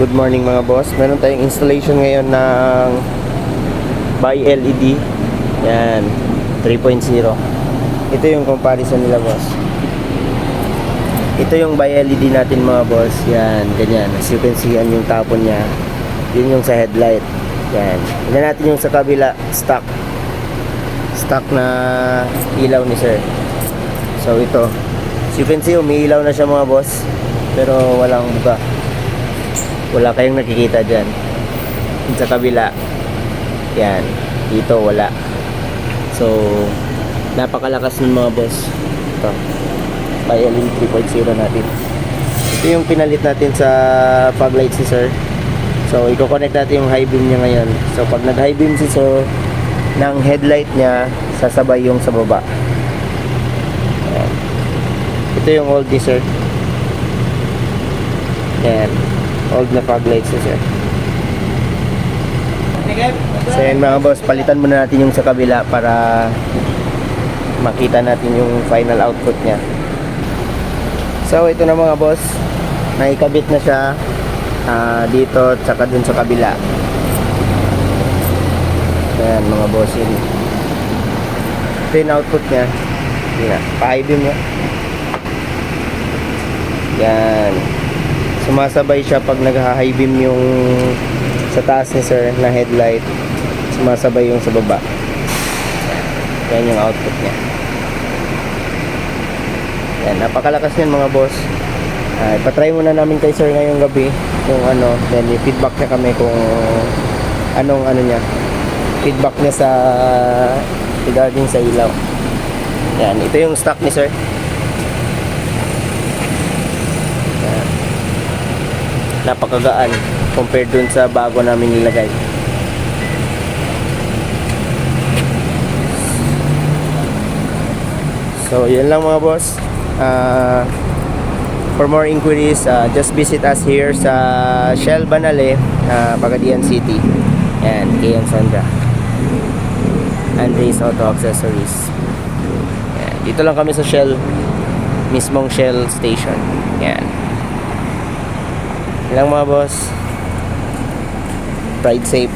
Good morning mga boss. Meron tayong installation ngayon ng by LED. Yan, 3.0. Ito yung comparison nila boss. Ito yung by LED natin mga boss. Yan, ganyan. As you can see, yan yung tapon niya. Yun yung sa headlight. Yan. Tignan natin yung sa kabila, stock. Stock na ilaw ni sir. So ito, as you can see, umiilaw na siya mga boss. Pero walang buka. Wala kayong nakikita dyan. Yung sa kabila, yan, dito wala. So napakalakas ng mga boss. Ito, Pioneer 3.0 natin. Ito yung pinalit natin sa fog light si sir. So i-connect natin yung high beam niya ngayon. So pag nag high beam si sir ng headlight niya, sasabay yung sa baba. Yan. Ito yung old ni sir. Yan, old na fog lights na siya. So yan mga boss, palitan muna natin yung sa kabila para makita natin yung final output nya. So ito na mga boss, naikabit na siya dito at saka dun sa kabila. Yan mga boss, yun. Ito yung output nya. Yan, pa-high beam nya. Yan, sumasabay siya pag nag-high beam yung sa taas ni sir na headlight, sumasabay yung sa baba. Yan yung output niya. Yan, napakalakas niyan mga boss. Ipatry muna namin kay sir ngayong gabi kung ano, then i-feedback niya kami kung anong ano niya, feedback niya sa regarding sa ilaw. Yan, ito yung stock ni sir. Napakagaan compared dun sa bago namin nilagay. So yun lang mga boss. For more inquiries, just visit us here sa Shell Banale, Pagadian City. Yan, KM Sandra, Andres Auto Accessories. Yan, dito lang kami sa Shell, mismong Shell station. Yan lang mga boss. Ride safe.